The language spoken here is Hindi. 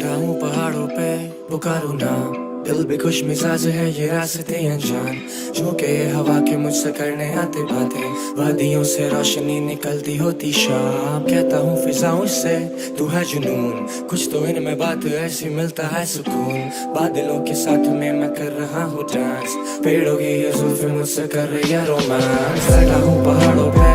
बैठा हूँ पहाड़ों पे पुकारूं ना, दिल भी खुश मिजाज है ये रास्ते अनजान, जो के ये हवा के मुझसे करने आते बातें, वादियों से रोशनी निकलती होती शाम, कहता हूँ फिजाओं से तू है जुनून, कुछ तो इनमें बात ऐसी मिलता है सुकून, बादलों के साथ में मैं कर रहा हूँ डांस, पेड़ों की ये जुल्फें मुझसे कर रही है रोमांस, बैठा हूँ पहाड़ों पे